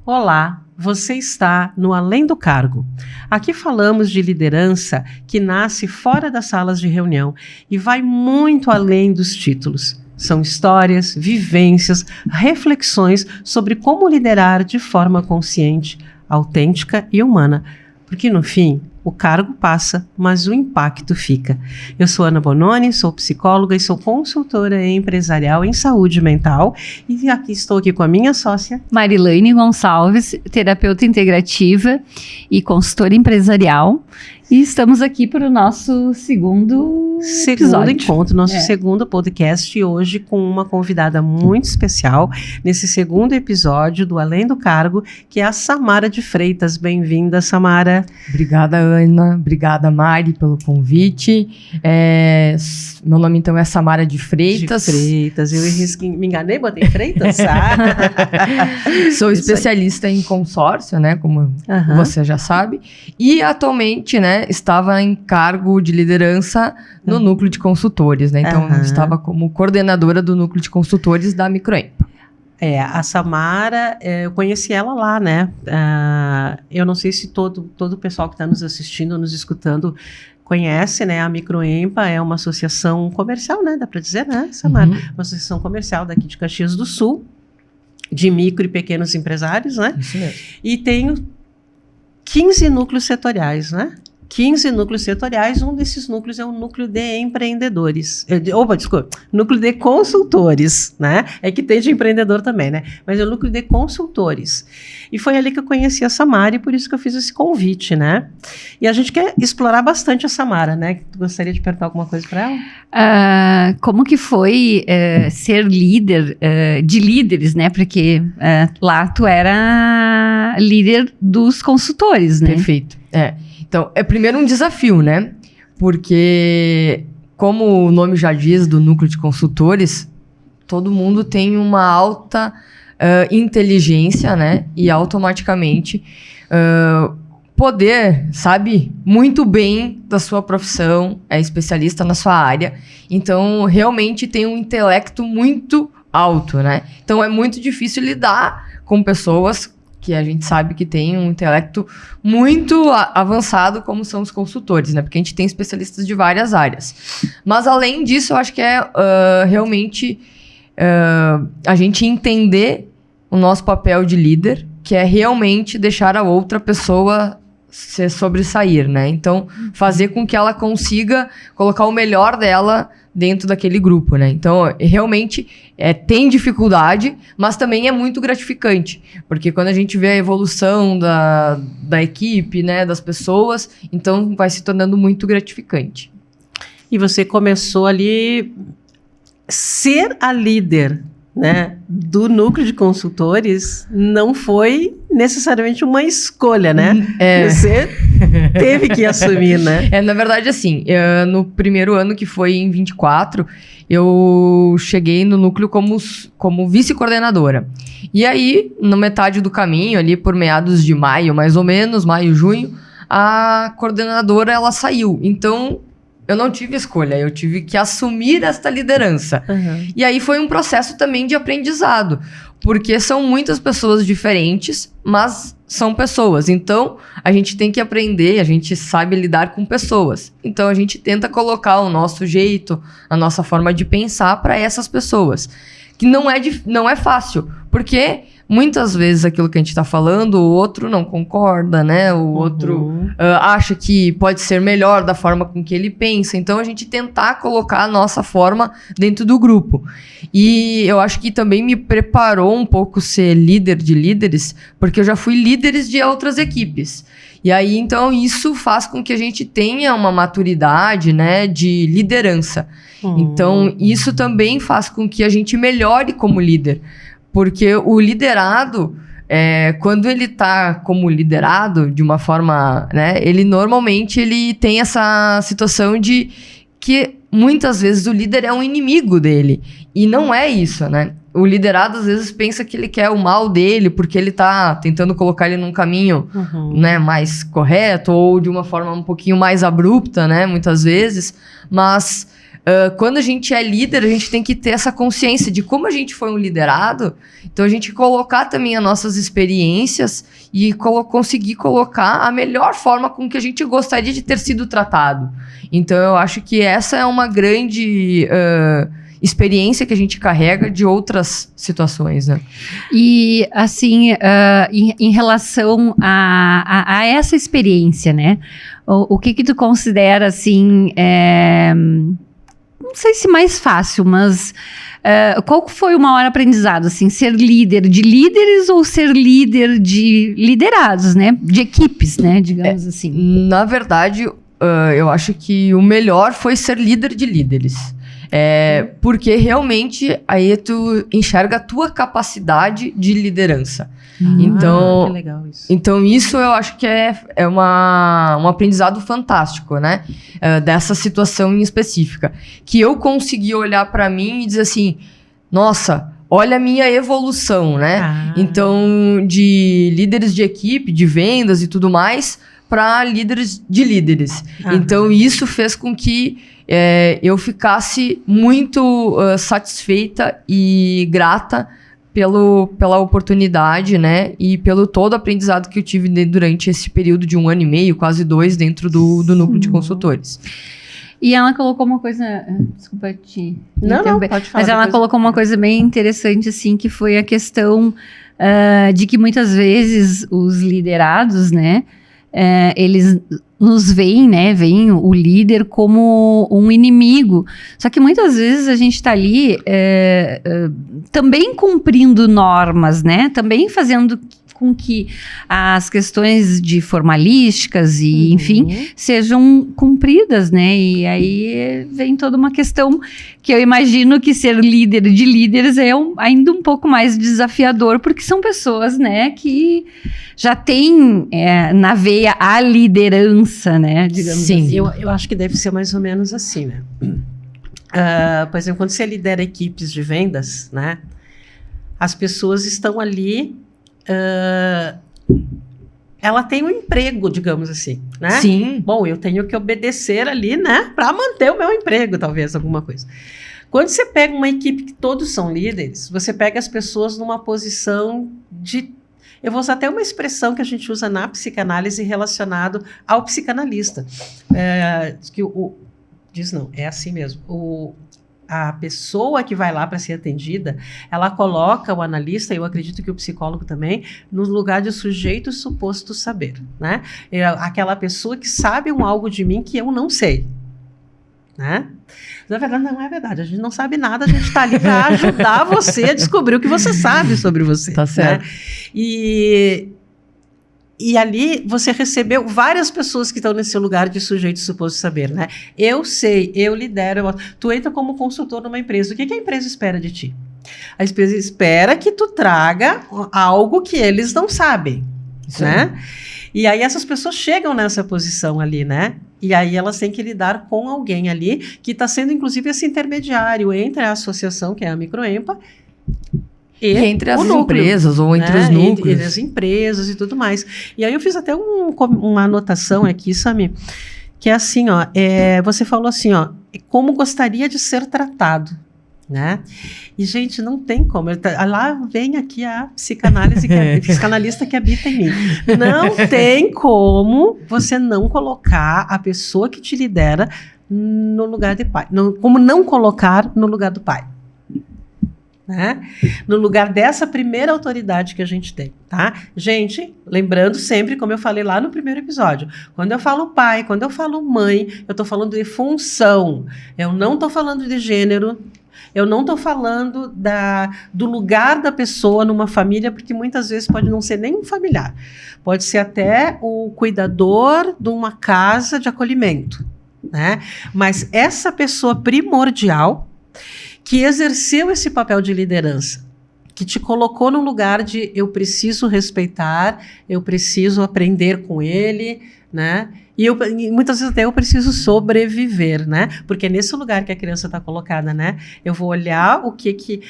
Olá, você está no Além do Cargo. Aqui falamos de liderança que nasce fora das salas de reunião e vai muito além dos títulos. São histórias, vivências, reflexões sobre como liderar de forma consciente, autêntica e humana. Porque no fim, o cargo passa, mas o impacto fica. Eu sou Ana Bononi, sou psicóloga e sou consultora empresarial em saúde mental. E estou aqui com a minha sócia, Marilane Gonçalves, terapeuta integrativa e consultora empresarial. E estamos aqui para o nosso segundo encontro, nosso segundo podcast, e hoje com uma convidada muito especial nesse segundo episódio do Além do Cargo, que é a Samara de Freitas. Bem-vinda, Samara. Obrigada, Ana. Obrigada, Mari, pelo convite. Meu nome, então, é Samara de Freitas. Eu me enganei, botei Freitas? Sou especialista em consórcio, né, como você já sabe. E, atualmente, né, estava em cargo de liderança no núcleo de consultores, né? Então, estava como coordenadora do núcleo de consultores da Microempa. A Samara, eu conheci ela lá, né? Eu não sei se todo o pessoal que está nos assistindo, nos escutando, conhece, né? A Microempa é uma associação comercial, né? Dá para dizer, né, Samara? Uma associação comercial daqui de Caxias do Sul, de micro e pequenos empresários, né? Isso mesmo. E tem 15 núcleos setoriais, né? 15 núcleos setoriais, um desses núcleos é o núcleo de empreendedores. Núcleo de consultores, né? É que tem de empreendedor também, né? Mas é o núcleo de consultores. E foi ali que eu conheci a Samara e por isso que eu fiz esse convite, né? E a gente quer explorar bastante a Samara, né? Tu gostaria de perguntar alguma coisa para ela? Como que foi ser líder de líderes, né? Porque lá tu era líder dos consultores, né? Perfeito. Então, é primeiro um desafio, né? Porque, como o nome já diz, do núcleo de consultores, todo mundo tem uma alta inteligência, né? E automaticamente poder, sabe, muito bem da sua profissão, é especialista na sua área. Então, realmente tem um intelecto muito alto, né? Então, é muito difícil lidar com pessoas que a gente sabe que tem um intelecto muito avançado, como são os consultores, né? Porque a gente tem especialistas de várias áreas. Mas, além disso, eu acho que é realmente a gente entender o nosso papel de líder, que é realmente deixar a outra pessoa se sobressair, né? Então, fazer com que ela consiga colocar o melhor dela dentro daquele grupo, né? Então, realmente, tem dificuldade, mas também é muito gratificante, porque quando a gente vê a evolução da equipe, né, das pessoas, então vai se tornando muito gratificante. E você começou ali ser a líder, né, do núcleo de consultores não foi necessariamente uma escolha, né? Você teve que assumir, né? Na verdade, assim, no primeiro ano, que foi em 24, eu cheguei no núcleo como vice-coordenadora. E aí, na metade do caminho, ali por meados de maio, mais ou menos, maio, junho, a coordenadora, ela saiu. Então, eu não tive escolha, eu tive que assumir esta liderança. E aí foi um processo também de aprendizado, porque são muitas pessoas diferentes, mas são pessoas. Então, a gente tem que aprender, a gente sabe lidar com pessoas. Então, a gente tenta colocar o nosso jeito, a nossa forma de pensar para essas pessoas. Que não é fácil, porque muitas vezes aquilo que a gente está falando, o outro não concorda, né? O outro acha que pode ser melhor da forma com que ele pensa. Então, a gente tentar colocar a nossa forma dentro do grupo. E eu acho que também me preparou um pouco ser líder de líderes, porque eu já fui líderes de outras equipes. E aí, então, isso faz com que a gente tenha uma maturidade, né, de liderança. Então, isso também faz com que a gente melhore como líder. Porque o liderado, quando ele está como liderado de uma forma, né, ele normalmente tem essa situação de que muitas vezes o líder é um inimigo dele. E não é isso, né? O liderado às vezes pensa que ele quer o mal dele porque ele está tentando colocar ele num caminho né, mais correto ou de uma forma um pouquinho mais abrupta, né, muitas vezes. Mas quando a gente é líder, a gente tem que ter essa consciência de como a gente foi um liderado, então a gente colocar também as nossas experiências e conseguir colocar a melhor forma com que a gente gostaria de ter sido tratado. Então eu acho que essa é uma grande experiência que a gente carrega de outras situações, né? E, assim, em relação a essa experiência, né? O que tu considera, assim, não sei se mais fácil, mas qual foi o maior aprendizado, assim, ser líder de líderes ou ser líder de liderados, né? De equipes, né? Digamos assim. Na verdade, eu acho que o melhor foi ser líder de líderes. Porque realmente aí tu enxerga a tua capacidade de liderança. Que legal isso. Então isso eu acho que é um aprendizado fantástico, né? Dessa situação em específica. Que eu consegui olhar para mim e dizer assim, nossa, olha a minha evolução, né? Então, de líderes de equipe, de vendas e tudo mais, para líderes de líderes. Então isso fez com que eu ficasse muito satisfeita e grata pela oportunidade, né? E pelo todo aprendizado que eu tive durante esse período de 1 ano e meio, quase 2, dentro do núcleo de consultores. E ela colocou uma coisa... Desculpa te interromper. Pode falar. Mas ela colocou uma coisa bem interessante, assim, que foi a questão de que muitas vezes os liderados, né? Eles nos veem, né? Veem o líder como um inimigo. Só que muitas vezes a gente está ali também cumprindo normas, né? Também fazendo com que as questões de formalísticas e, enfim, sejam cumpridas, né? E aí vem toda uma questão que eu imagino que ser líder de líderes é ainda um pouco mais desafiador, porque são pessoas, né, que já têm na veia a liderança, né? Digamos Sim. assim. Eu acho que deve ser mais ou menos assim, né? Por exemplo, quando você lidera equipes de vendas, né? As pessoas estão ali... ela tem um emprego, digamos assim, né? Sim. Bom, eu tenho que obedecer ali, né? Para manter o meu emprego, talvez, alguma coisa. Quando você pega uma equipe que todos são líderes, você pega as pessoas numa posição de... Eu vou usar até uma expressão que a gente usa na psicanálise relacionado ao psicanalista. É assim mesmo. A pessoa que vai lá para ser atendida, ela coloca o analista, eu acredito que o psicólogo também, no lugar de sujeito suposto saber, né? Aquela pessoa que sabe algo de mim que eu não sei, né? Na verdade, não é verdade, a gente não sabe nada, a gente está ali para ajudar você a descobrir o que você sabe sobre você. Tá certo. Né? E ali você recebeu várias pessoas que estão nesse lugar de sujeito suposto saber, né? Eu sei, eu lidero. Tu entra como consultor numa empresa. O que a empresa espera de ti? A empresa espera que tu traga algo que eles não sabem, né? E aí essas pessoas chegam nessa posição ali, né? E aí elas têm que lidar com alguém ali que está sendo, inclusive, esse intermediário entre a associação, que é a Microempa, e entre as núcleo, empresas ou entre os núcleos. Entre as empresas e tudo mais. E aí eu fiz até uma anotação aqui, Sami, que é assim, ó, você falou assim, ó, como gostaria de ser tratado, né? E, gente, não tem como. Lá vem aqui a psicanálise, psicanalista que habita em mim. Não tem como você não colocar a pessoa que te lidera no lugar de pai. Como não colocar no lugar do pai. Né? No lugar dessa primeira autoridade que a gente tem, tá? Gente, lembrando sempre, como eu falei lá no primeiro episódio, quando eu falo pai, quando eu falo mãe, eu estou falando de função, eu não estou falando de gênero, eu não estou falando do lugar da pessoa numa família, porque muitas vezes pode não ser nem um familiar, pode ser até o cuidador de uma casa de acolhimento, né? Mas essa pessoa primordial que exerceu esse papel de liderança, que te colocou no lugar de eu preciso respeitar, eu preciso aprender com ele, né? E muitas vezes até eu preciso sobreviver, né? Porque é nesse lugar que a criança está colocada, né? Eu vou olhar o que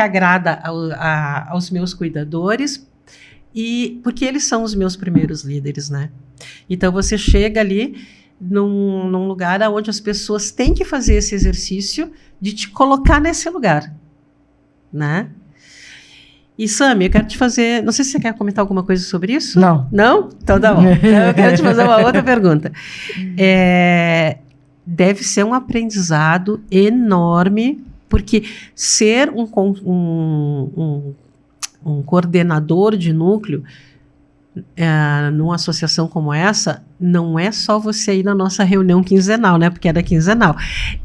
agrada aos meus cuidadores, porque eles são os meus primeiros líderes, né? Então você chega ali num lugar onde as pessoas têm que fazer esse exercício de te colocar nesse lugar, né? E, Sami, eu quero te fazer... Não sei se você quer comentar alguma coisa sobre isso. Não. Não? Então tá bom. Eu quero te fazer uma outra pergunta. Deve ser um aprendizado enorme, porque ser um coordenador de núcleo numa associação como essa, não é só você ir na nossa reunião quinzenal, né? Porque era quinzenal.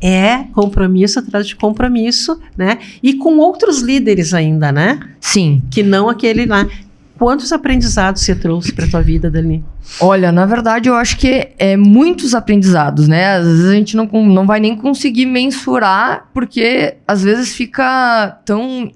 É compromisso atrás de compromisso, né? E com outros líderes ainda, né? Sim. Que não aquele lá. Quantos aprendizados você trouxe para a tua vida, Dani? Olha, na verdade, eu acho que é muitos aprendizados, né? Às vezes a gente não vai nem conseguir mensurar, porque às vezes fica tão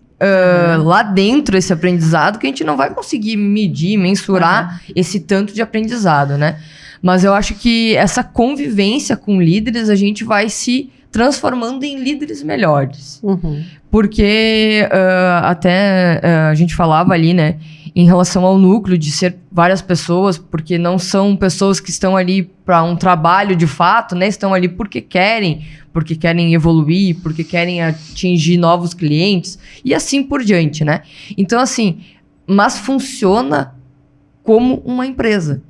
lá dentro esse aprendizado que a gente não vai conseguir medir, mensurar esse tanto de aprendizado, né? Mas eu acho que essa convivência com líderes, a gente vai se transformando em líderes melhores. Porque até a gente falava ali, né? Em relação ao núcleo, de ser várias pessoas, porque não são pessoas que estão ali para um trabalho de fato, né? Estão ali porque querem evoluir, porque querem atingir novos clientes, e assim por diante, né? Então, assim, mas funciona como uma empresa.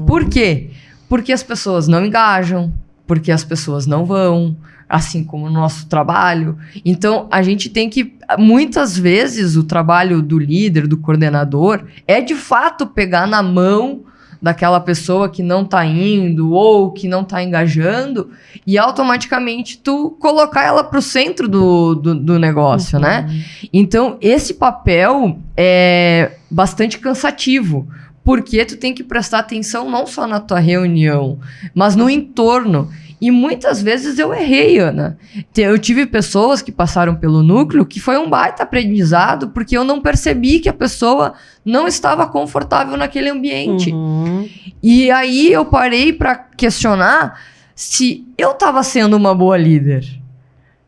Por quê? Porque as pessoas não engajam, porque as pessoas não vão, assim como o nosso trabalho. Então, a gente tem que... Muitas vezes, o trabalho do líder, do coordenador, é de fato pegar na mão daquela pessoa que não tá indo ou que não tá engajando e automaticamente tu colocar ela pro centro do negócio, né? Então, esse papel é bastante cansativo, porque tu tem que prestar atenção não só na tua reunião, mas no entorno. E muitas vezes eu errei, Ana. Eu tive pessoas que passaram pelo núcleo que foi um baita aprendizado, porque eu não percebi que a pessoa não estava confortável naquele ambiente. E aí eu parei para questionar se eu estava sendo uma boa líder.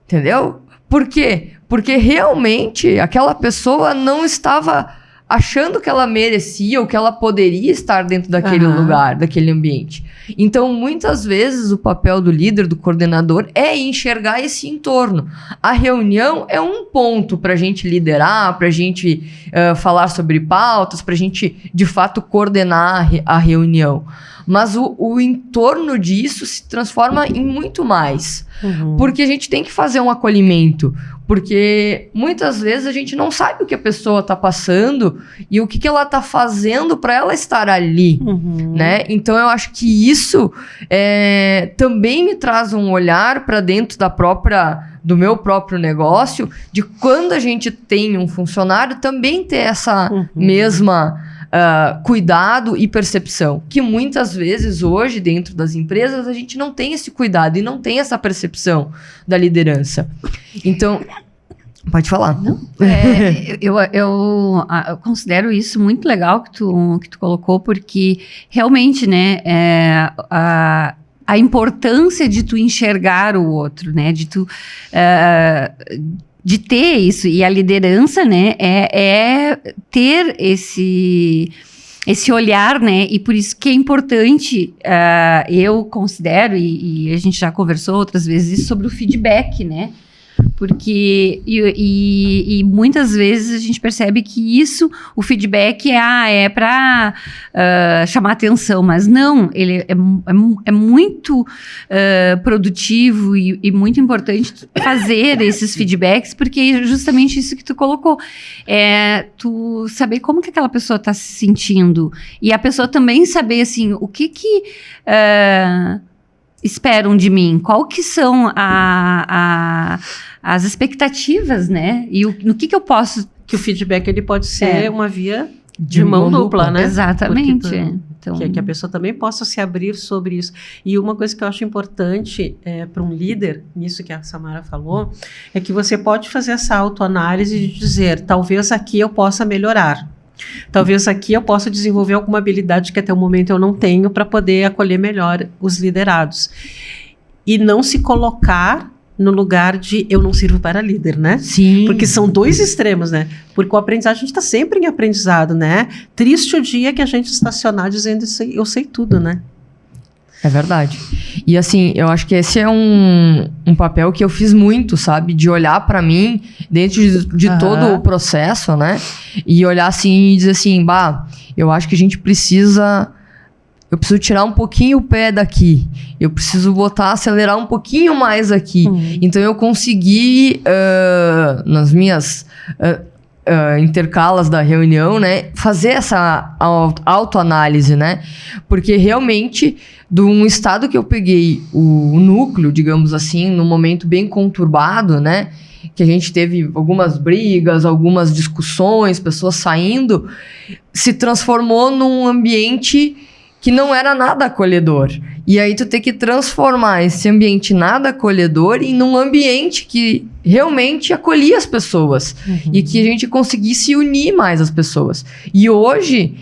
Entendeu? Por quê? Porque realmente aquela pessoa não estava achando que ela merecia ou que ela poderia estar dentro daquele lugar, daquele ambiente. Então, muitas vezes, o papel do líder, do coordenador, é enxergar esse entorno. A reunião é um ponto para a gente liderar, para a gente falar sobre pautas, para a gente, de fato, coordenar a reunião. Mas o entorno disso se transforma em muito mais. Porque a gente tem que fazer um acolhimento. Porque muitas vezes a gente não sabe o que a pessoa está passando e o que ela está fazendo para ela estar ali, né? Então eu acho que isso também me traz um olhar para dentro do meu próprio negócio, de quando a gente tem um funcionário, também ter essa mesma cuidado e percepção, que muitas vezes hoje dentro das empresas a gente não tem esse cuidado e não tem essa percepção da liderança. Então, pode falar. Não, eu considero isso muito legal que tu colocou, porque realmente, né, a importância de tu enxergar o outro, né, de tu de ter isso, e a liderança, né, é ter esse olhar, né, e por isso que é importante, eu considero, e a gente já conversou outras vezes sobre o feedback, né, porque e muitas vezes a gente percebe que o feedback é para chamar atenção, mas não, ele é muito produtivo e muito importante fazer esses feedbacks, porque é justamente isso que tu colocou, tu saber como que aquela pessoa está se sentindo, e a pessoa também saber, assim, o que esperam de mim, qual que são as expectativas, né? E no que eu posso... Que o feedback ele pode ser uma via de mão dupla, né? Exatamente. Então, que a pessoa também possa se abrir sobre isso. E uma coisa que eu acho importante para um líder, nisso que a Samara falou, é que você pode fazer essa autoanálise de dizer, talvez aqui eu possa melhorar. Talvez aqui eu possa desenvolver alguma habilidade que até o momento eu não tenho para poder acolher melhor os liderados. E não se colocar no lugar de eu não sirvo para líder, né? Sim. Porque são dois extremos, né? Porque o aprendizado, a gente está sempre em aprendizado, né? Triste o dia que a gente estacionar dizendo isso, eu sei tudo, né? É verdade. E assim, eu acho que esse é um papel que eu fiz muito, sabe? De olhar pra mim dentro de todo o processo, né? E olhar assim e dizer assim, eu acho que a gente precisa... Eu preciso tirar um pouquinho o pé daqui. Eu preciso acelerar um pouquinho mais aqui. Então eu consegui, nas minhas... intercalas da reunião, né, fazer essa autoanálise, né, porque realmente de um estado que eu peguei o núcleo, digamos assim, num momento bem conturbado, né, que a gente teve algumas brigas, algumas discussões, pessoas saindo, se transformou num ambiente que não era nada acolhedor. E aí tu tem que transformar esse ambiente nada acolhedor em um ambiente que realmente acolhia as pessoas. E que a gente conseguisse unir mais as pessoas. E hoje,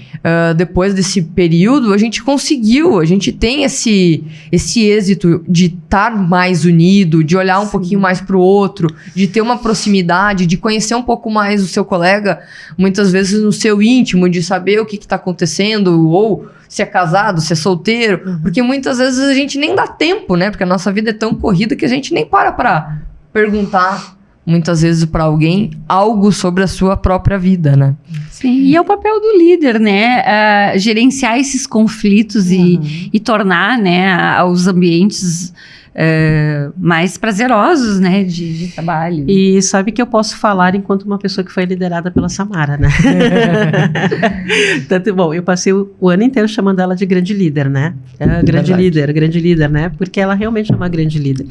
depois desse período, a gente conseguiu, a gente tem esse êxito de estar mais unido, de olhar um pouquinho mais para o outro, de ter uma proximidade, de conhecer um pouco mais o seu colega, muitas vezes no seu íntimo, de saber o que está acontecendo, ou se é casado, se é solteiro, porque muitas vezes a gente nem dá tempo, né? Porque a nossa vida é tão corrida que a gente nem para perguntar, muitas vezes, para alguém algo sobre a sua própria vida, né? Sim, e é o papel do líder, né? Gerenciar esses conflitos e tornar, né, os ambientes mais prazerosos, né, de trabalho. E sabe que eu posso falar enquanto uma pessoa que foi liderada pela Samara, né? Tanto, bom, eu passei o ano inteiro chamando ela de grande líder, né? Grande líder, né? Porque ela realmente é uma grande líder.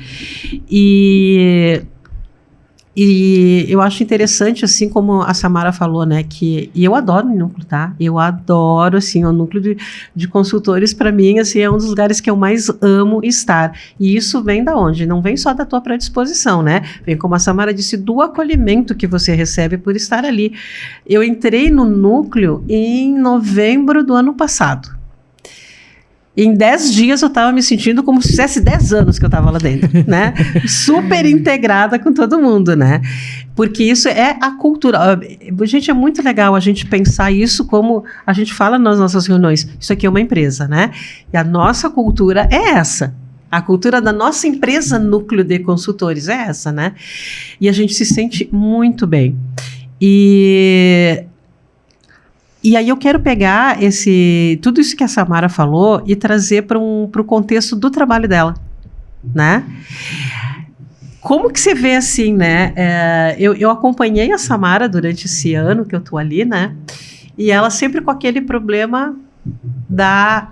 E eu acho interessante, assim como a Samara falou, né, e eu adoro o núcleo, tá? Eu adoro, assim, o núcleo de consultores, para mim, assim, é um dos lugares que eu mais amo estar. E isso vem da onde? Não vem só da tua predisposição, né? Vem, como a Samara disse, do acolhimento que você recebe por estar ali. Eu entrei no núcleo em novembro do ano passado. Em 10 dias eu estava me sentindo como se fizesse 10 anos que eu estava lá dentro, né? Super integrada com todo mundo, né? Porque isso é a cultura. Gente, é muito legal a gente pensar isso como a gente fala nas nossas reuniões. Isso aqui é uma empresa, né? E a nossa cultura é essa. A cultura da nossa empresa Núcleo de Consultores é essa, né? E a gente se sente muito bem. E aí eu quero pegar tudo isso que a Samara falou e trazer para o contexto do trabalho dela, né? Como que você vê assim, né? Eu acompanhei a Samara durante esse ano que eu tô ali, né? E ela sempre com aquele problema da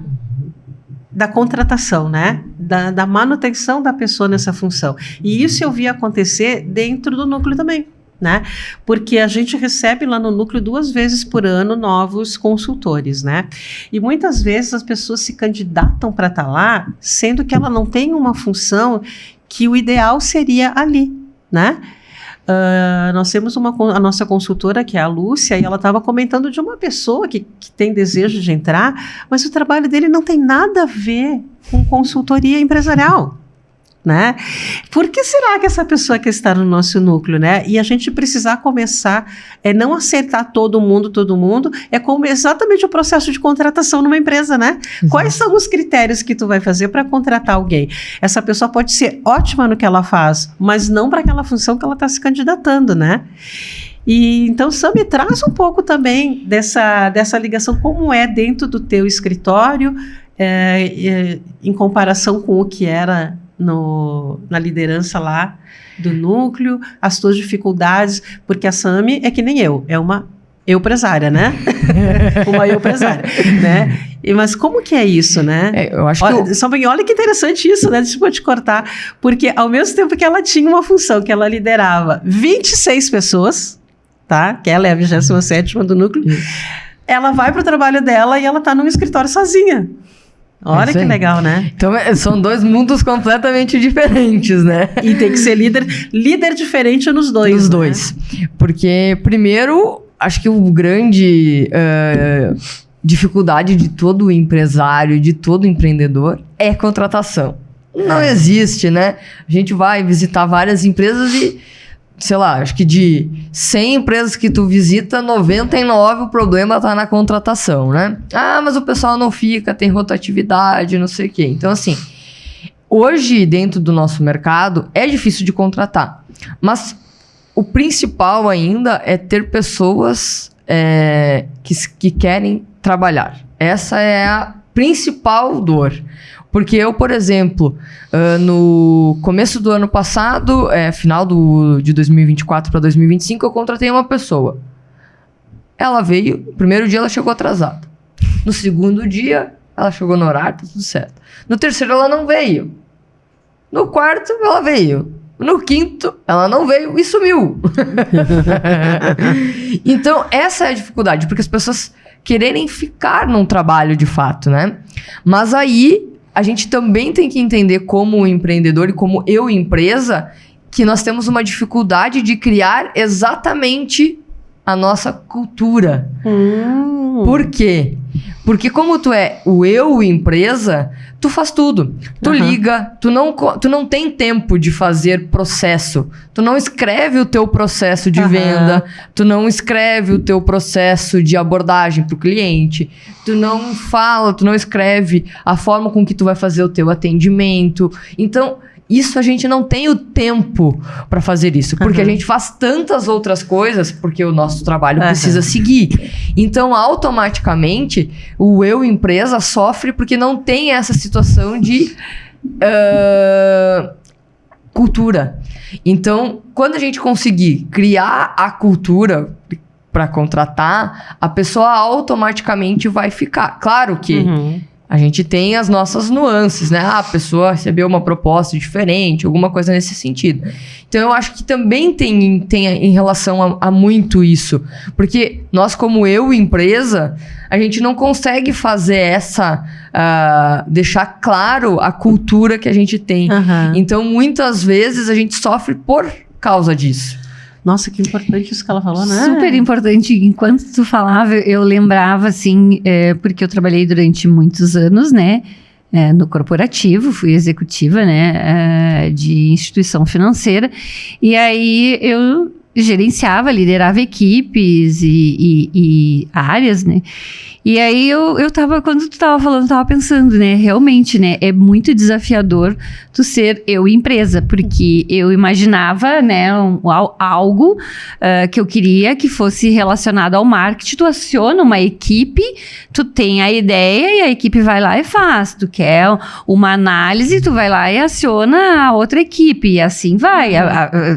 contratação, né? Da manutenção da pessoa nessa função. E isso eu vi acontecer dentro do núcleo também. Né? Porque a gente recebe lá no núcleo 2 vezes por ano novos consultores, né? E muitas vezes as pessoas se candidatam para estar lá, sendo que ela não tem uma função que o ideal seria ali, né? Nós temos a nossa consultora, que é a Lúcia, e ela estava comentando de uma pessoa que tem desejo de entrar, mas o trabalho dele não tem nada a ver com consultoria empresarial. Né? Por que será que essa pessoa quer estar no nosso núcleo, né? E a gente precisar começar, não acertar todo mundo, é como exatamente o processo de contratação numa empresa, né? Exato. Quais são os critérios que tu vai fazer para contratar alguém? Essa pessoa pode ser ótima no que ela faz, mas não para aquela função que ela está se candidatando, né? E então, Sami, traz um pouco também dessa ligação, como é dentro do teu escritório, em comparação com o que era na liderança lá do núcleo, as tuas dificuldades, porque a Sami é que nem é uma empresária, né? Uma empresária, né? Mas como que é isso, né? Eu acho que... Olha que interessante isso, né? Deixa eu te cortar, porque ao mesmo tempo que ela tinha uma função, que ela liderava 26 pessoas, tá? Que ela é a 27ª do núcleo, ela vai para o trabalho dela e ela está num escritório sozinha. Olha que legal, né? Então, são 2 mundos completamente diferentes, né? E tem que ser líder diferente nos dois. Nos dois. Porque, primeiro, acho que o grande dificuldade de todo empresário, de todo empreendedor, é contratação. Não existe, né? A gente vai visitar várias empresas e sei lá, acho que de 100 empresas que tu visita, 99 o problema tá na contratação, né? Ah, mas o pessoal não fica, tem rotatividade, não sei o quê. Então, assim, hoje, dentro do nosso mercado, é difícil de contratar. Mas o principal ainda é ter pessoas que querem trabalhar. Essa é a principal dor. Porque eu, por exemplo, no começo do ano passado, final de 2024 para 2025, eu contratei uma pessoa. Ela veio, no primeiro dia ela chegou atrasada. No segundo dia, ela chegou no horário, tá tudo certo. No terceiro, ela não veio. No quarto, ela veio. No quinto, ela não veio e sumiu. Então, essa é a dificuldade, porque as pessoas quererem ficar num trabalho de fato, né? Mas aí, a gente também tem que entender como empreendedor e como eu, empresa, que nós temos uma dificuldade de criar exatamente a nossa cultura. Por quê? Porque como tu é o eu, empresa, tu faz tudo. Tu liga, tu não tem tempo de fazer processo. Tu não escreve o teu processo de venda, tu não escreve o teu processo de abordagem pro cliente, tu não escreve a forma com que tu vai fazer o teu atendimento. Então, isso a gente não tem o tempo para fazer isso, porque a gente faz tantas outras coisas, porque o nosso trabalho precisa seguir. Então, automaticamente, o eu, empresa, sofre porque não tem essa situação de cultura. Então, quando a gente conseguir criar a cultura para contratar, a pessoa automaticamente vai ficar. Claro que a gente tem as nossas nuances, né? A pessoa recebeu uma proposta diferente, alguma coisa nesse sentido. Então, eu acho que também tem em relação a muito isso. Porque nós, como eu, empresa, a gente não consegue fazer deixar claro a cultura que a gente tem. Então, muitas vezes, a gente sofre por causa disso. Nossa, que importante isso que ela falou, né? Super importante. Enquanto tu falava, eu lembrava, assim, porque eu trabalhei durante muitos anos, né? No corporativo, fui executiva, né? De instituição financeira. E aí, eu gerenciava, liderava equipes e áreas, né? E aí, quando tu tava falando, eu tava pensando, né? Realmente, né? É muito desafiador tu ser eu empresa, porque eu imaginava, né? Algo que eu queria que fosse relacionado ao marketing. Tu aciona uma equipe, tu tem a ideia e a equipe vai lá e faz. Tu quer uma análise, tu vai lá e aciona a outra equipe. E assim vai.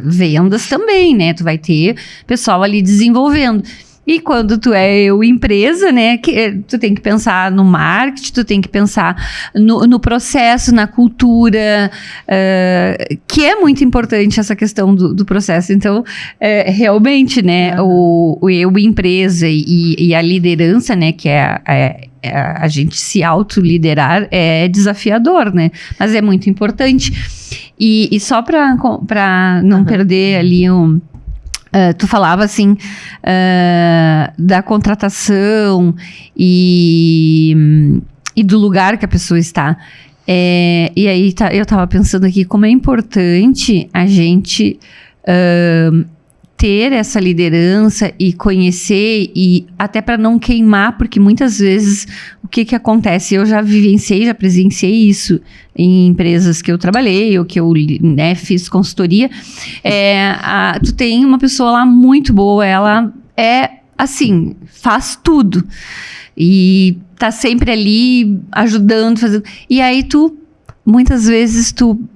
Vendas também, né? Tu vai ter pessoal ali desenvolvendo. E quando tu é eu, empresa, né, tu tem que pensar no marketing, tu tem que pensar no processo, na cultura, que é muito importante essa questão do processo. Então, realmente, né, o eu, empresa e a liderança, né, que a gente se autoliderar é desafiador, né, mas é muito importante. E só para não perder ali tu falava assim da contratação e do lugar que a pessoa está. E aí eu estava pensando aqui como é importante a gente ter essa liderança e conhecer, e até para não queimar, porque muitas vezes o que acontece, eu já presenciei isso em empresas que eu trabalhei ou que eu, né, fiz consultoria. Tu tem uma pessoa lá muito boa, ela assim, faz tudo e tá sempre ali ajudando, fazendo, e aí muitas vezes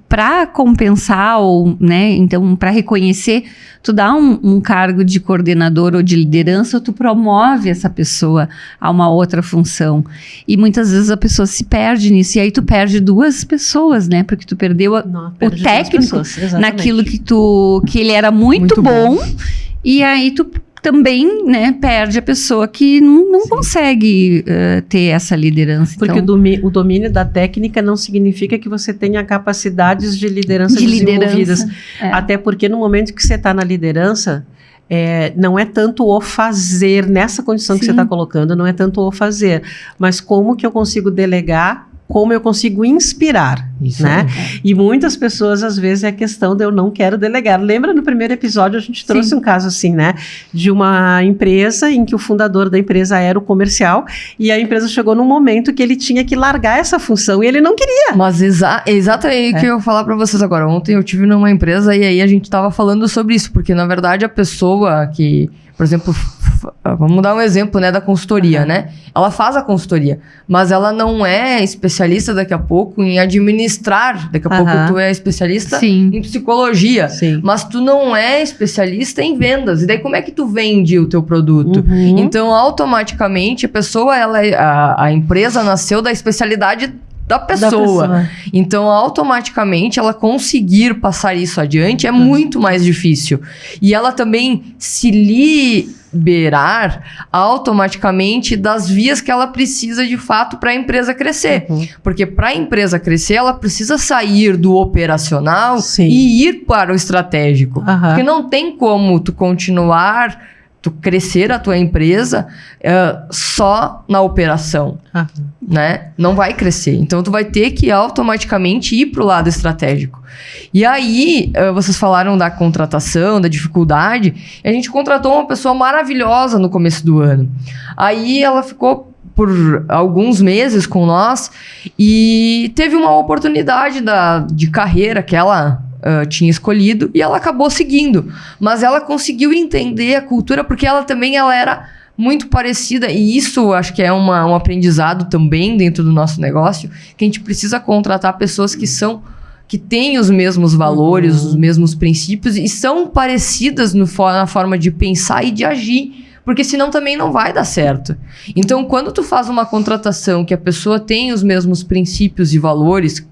para compensar ou, né, então para reconhecer, tu dá um cargo de coordenador ou de liderança, ou tu promove essa pessoa a uma outra função. E muitas vezes a pessoa se perde nisso, e aí tu perde duas pessoas, né? Porque tu perdeu o técnico naquilo que ele era muito bom, e aí tu também, né, perde a pessoa que não consegue ter essa liderança. Porque o domínio da técnica não significa que você tenha capacidades de liderança desenvolvidas. Até porque no momento que você está na liderança, não é tanto o fazer, nessa condição que você está colocando, não é tanto o fazer, mas como que eu consigo delegar, como eu consigo inspirar. Isso né? aí. E muitas pessoas, às vezes, é a questão de eu não quero delegar. Lembra no primeiro episódio, a gente trouxe um caso assim, né? De uma empresa em que o fundador da empresa era o comercial e a empresa chegou num momento que ele tinha que largar essa função e ele não queria. Mas exatamente o que eu ia falar pra vocês agora. Ontem eu tive numa empresa e aí a gente tava falando sobre isso, porque na verdade a pessoa que, por exemplo, vamos dar um exemplo, né, da consultoria, né? Ela faz a consultoria, mas ela não é especialista daqui a pouco em administrar. Daqui a pouco tu é especialista em psicologia, mas tu não é especialista em vendas. E daí como é que tu vende o teu produto? Então, automaticamente, a pessoa, a empresa nasceu da especialidade da pessoa. Então, automaticamente, ela conseguir passar isso adiante é muito mais difícil. E ela também se liberar automaticamente das vias que ela precisa de fato para a empresa crescer. Porque para a empresa crescer, ela precisa sair do operacional e ir para o estratégico. Porque não tem como tu crescer a tua empresa só na operação, né? Não vai crescer. Então, tu vai ter que automaticamente ir pro lado estratégico. E aí, vocês falaram da contratação, da dificuldade. E a gente contratou uma pessoa maravilhosa no começo do ano. Aí, ela ficou por alguns meses com nós e teve uma oportunidade de carreira que ela tinha escolhido e ela acabou seguindo, mas ela conseguiu entender a cultura porque ela era muito parecida, e isso acho que é um aprendizado também dentro do nosso negócio, que a gente precisa contratar pessoas que têm os mesmos valores, os mesmos princípios e são parecidas na forma de pensar e de agir, porque senão também não vai dar certo. Então, quando tu faz uma contratação que a pessoa tem os mesmos princípios e valores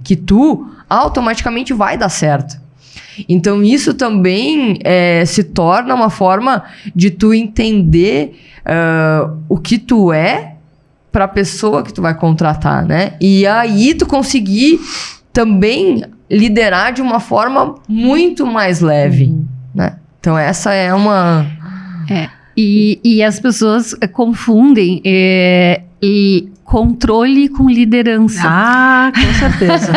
que tu, automaticamente vai dar certo. Então, isso também se torna uma forma de tu entender o que tu é para a pessoa que tu vai contratar, né? E aí tu conseguir também liderar de uma forma muito mais leve, né? Então, essa é uma... E as pessoas confundem controle com liderança. Com certeza.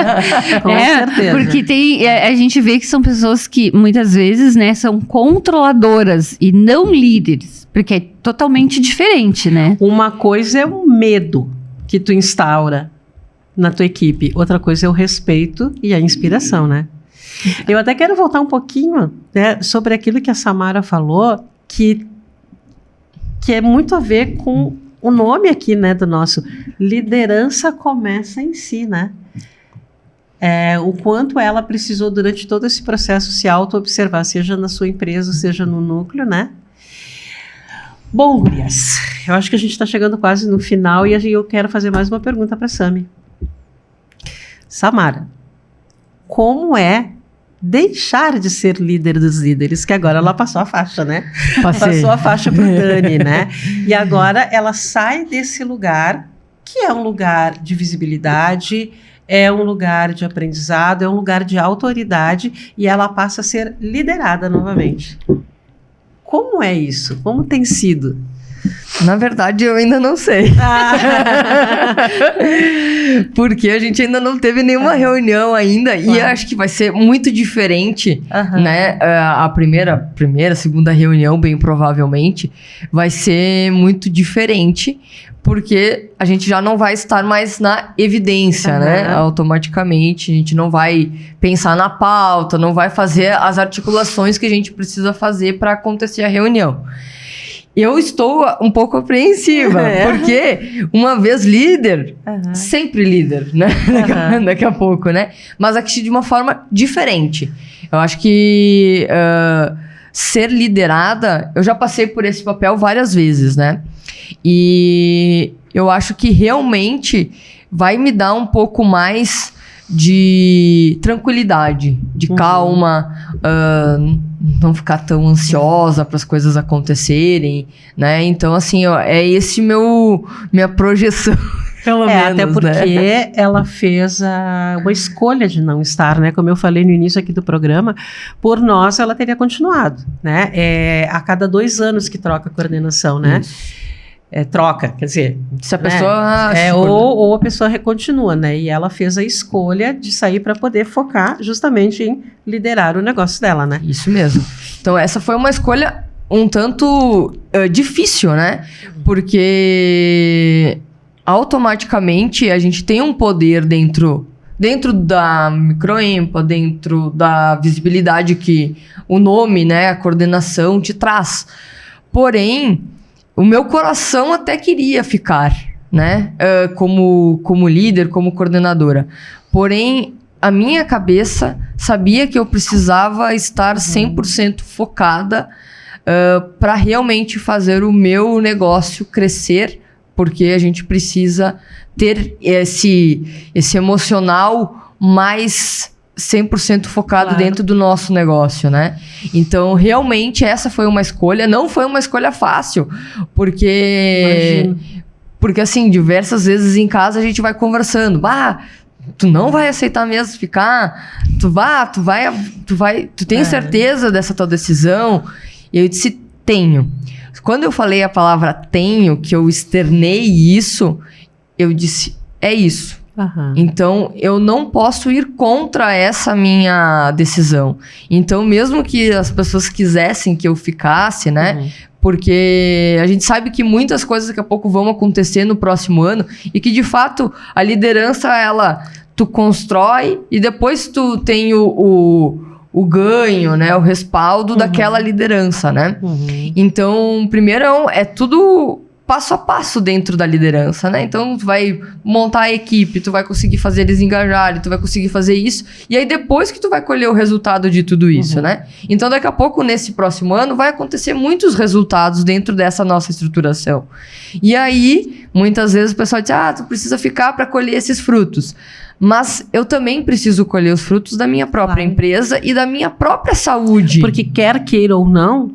Com certeza. Porque a gente vê que são pessoas que muitas vezes, né, são controladoras e não líderes, porque é totalmente diferente, né? Uma coisa é o medo que tu instaura na tua equipe, outra coisa é o respeito e a inspiração, né? Eu até quero voltar um pouquinho, né, sobre aquilo que a Samara falou, que é muito a ver com o nome aqui, né, do nosso liderança começa em si, né? O quanto ela precisou durante todo esse processo se auto-observar, seja na sua empresa, seja no núcleo, né? Bom, gurias, eu acho que a gente está chegando quase no final e eu quero fazer mais uma pergunta para a Sami. Samara, como é deixar de ser líder dos líderes, que agora ela passou a faixa, né? Passou a faixa pro Dani, né? E agora ela sai desse lugar, que é um lugar de visibilidade, é um lugar de aprendizado, é um lugar de autoridade, e ela passa a ser liderada novamente. Como é isso? Como tem sido? Na verdade, eu ainda não sei. Porque a gente ainda não teve nenhuma reunião ainda. E eu acho que vai ser muito diferente, né? A primeira, segunda reunião, bem provavelmente, vai ser muito diferente. Porque a gente já não vai estar mais na evidência, né? Automaticamente, a gente não vai pensar na pauta, não vai fazer as articulações que a gente precisa fazer para acontecer a reunião. Eu estou um pouco apreensiva, porque uma vez líder, sempre líder, né? Daqui a pouco, né? Mas aqui de uma forma diferente. Eu acho que ser liderada, eu já passei por esse papel várias vezes, né? E eu acho que realmente vai me dar um pouco mais de tranquilidade, de calma, não ficar tão ansiosa para as coisas acontecerem, né? Então, assim, é esse minha projeção, pelo menos, até porque ela fez uma escolha de não estar, né? Como eu falei no início aqui do programa, por nós ela teria continuado, né? A cada 2 anos que troca a coordenação, né? Isso. troca, quer dizer... Se a né? pessoa... Ou a pessoa continua, né? E ela fez a escolha de sair para poder focar justamente em liderar o negócio dela, né? Isso mesmo. Então, essa foi uma escolha um tanto difícil, né? Porque automaticamente a gente tem um poder dentro da Microempa, dentro da visibilidade que o nome, né, a coordenação te traz. Porém, o meu coração até queria ficar, né, como líder, como coordenadora. Porém, a minha cabeça sabia que eu precisava estar 100% focada para realmente fazer o meu negócio crescer, porque a gente precisa ter esse emocional mais 100% focado dentro do nosso negócio, né? Então, realmente, essa foi uma escolha. Não foi uma escolha fácil, porque assim, diversas vezes em casa a gente vai conversando. Tu não vai aceitar mesmo ficar? Tu tem certeza dessa tua decisão? E eu disse, tenho. Quando eu falei a palavra tenho, que eu externei isso, eu disse, é isso. Uhum. Então, eu não posso ir contra essa minha decisão. Então, mesmo que as pessoas quisessem que eu ficasse, né? Uhum. Porque a gente sabe que muitas coisas daqui a pouco vão acontecer no próximo ano e que, de fato, a liderança, tu constrói e depois tu tem o ganho, né? O respaldo daquela liderança, né? Uhum. Então, primeiro é tudo passo a passo dentro da liderança, né? Então, tu vai montar a equipe, tu vai conseguir fazer eles engajarem, tu vai conseguir fazer isso, e aí depois que tu vai colher o resultado de tudo isso, né? Então, daqui a pouco, nesse próximo ano, vai acontecer muitos resultados dentro dessa nossa estruturação. E aí, muitas vezes o pessoal diz, tu precisa ficar para colher esses frutos. Mas eu também preciso colher os frutos da minha própria empresa e da minha própria saúde. Porque quer queira ou não,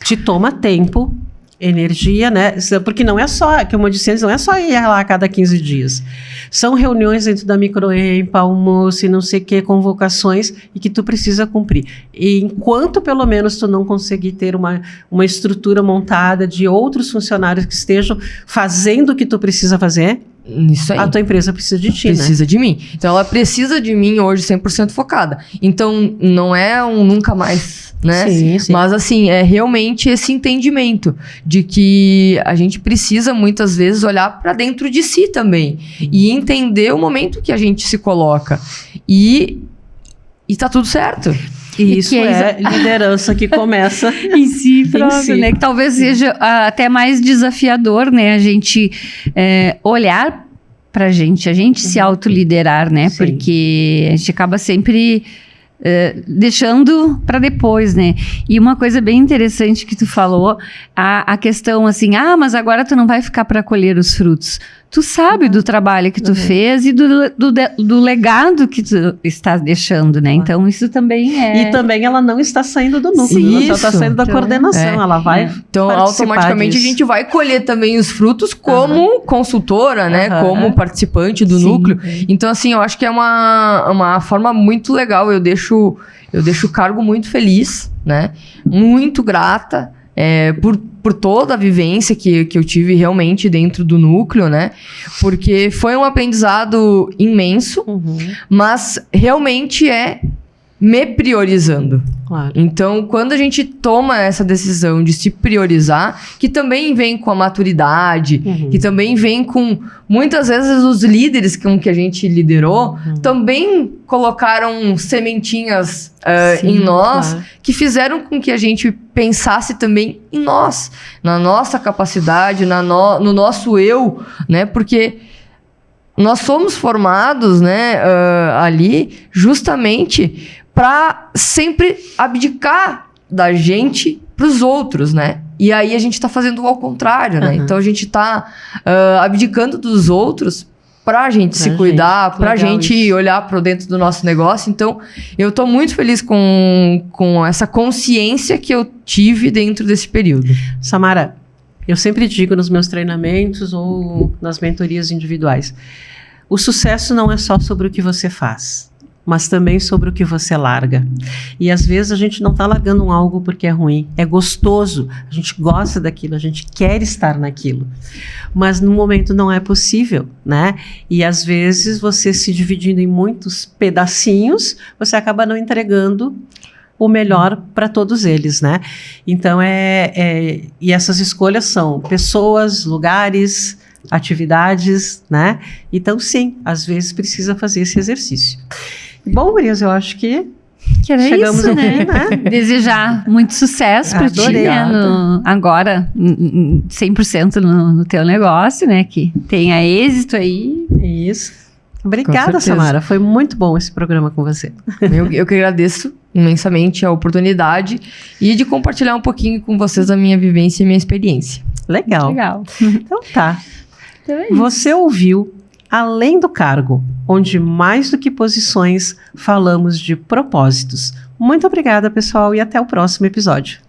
te toma tempo, energia, né? Porque não é só, como eu disse antes, não é só ir lá a cada 15 dias. São reuniões dentro da Microempa, almoço e não sei o que, convocações, e que tu precisa cumprir. E enquanto, pelo menos, tu não conseguir ter uma estrutura montada de outros funcionários que estejam fazendo o que tu precisa fazer, isso aí. A tua empresa precisa de ti, Precisa de mim. Então, ela precisa de mim hoje 100% focada. Então, não é um nunca mais, né? Sim. Mas, assim, é realmente esse entendimento de que a gente precisa, muitas vezes, olhar para dentro de si também. E entender o momento que a gente se coloca. E tá tudo certo. E isso é liderança que começa em si próprio, né? Que talvez seja até mais desafiador, né? A gente olhar pra gente, a gente se autoliderar, né? Sim. Porque a gente acaba sempre deixando para depois, né? E uma coisa bem interessante que tu falou, a questão assim, mas agora tu não vai ficar para colher os frutos. Tu sabe do trabalho que tu fez e do legado que tu estás deixando, né? Então, isso também E também ela não está saindo do núcleo, ela está saindo da coordenação, ela vai Então, automaticamente, disso. a gente vai colher também os frutos como consultora, né? Como participante do núcleo. Então, assim, eu acho que é uma forma muito legal. Eu deixo o cargo muito feliz, né? Muito grata. Por toda a vivência que eu tive realmente dentro do núcleo, né? Porque foi um aprendizado imenso, mas realmente me priorizando. Claro. Então, quando a gente toma essa decisão de se priorizar, que também vem com a maturidade, que também vem com, muitas vezes, os líderes com que a gente liderou, também colocaram sementinhas em nós, que fizeram com que a gente pensasse também em nós, na nossa capacidade, no nosso eu, né? Porque nós somos formados, né, ali justamente para sempre abdicar da gente para os outros, né? E aí a gente está fazendo ao contrário, né? Então a gente está abdicando dos outros para a gente se cuidar, para a gente olhar para dentro do nosso negócio. Então eu estou muito feliz com essa consciência que eu tive dentro desse período. Samara, eu sempre digo nos meus treinamentos ou nas mentorias individuais, o sucesso não é só sobre o que você faz. mas também sobre o que você larga. E às vezes a gente não está largando um algo porque é ruim, é gostoso, a gente gosta daquilo, a gente quer estar naquilo, mas no momento não é possível, né? E às vezes você se dividindo em muitos pedacinhos, você acaba não entregando o melhor para todos eles, né? Então e essas escolhas são pessoas, lugares, atividades, né? Então sim, às vezes precisa fazer esse exercício. Bom, gurias, eu acho que era chegamos isso, ao fim, né? Desejar muito sucesso para ti, né? Agora, 100% no teu negócio, né? Que tenha êxito aí. Isso. Obrigada, Samara. Foi muito bom esse programa com você. Eu que agradeço imensamente a oportunidade e de compartilhar um pouquinho com vocês a minha vivência e minha experiência. Legal. Então tá. Então é isso. Você ouviu Além do Cargo, onde mais do que posições, falamos de propósitos. Muito obrigada, pessoal, e até o próximo episódio.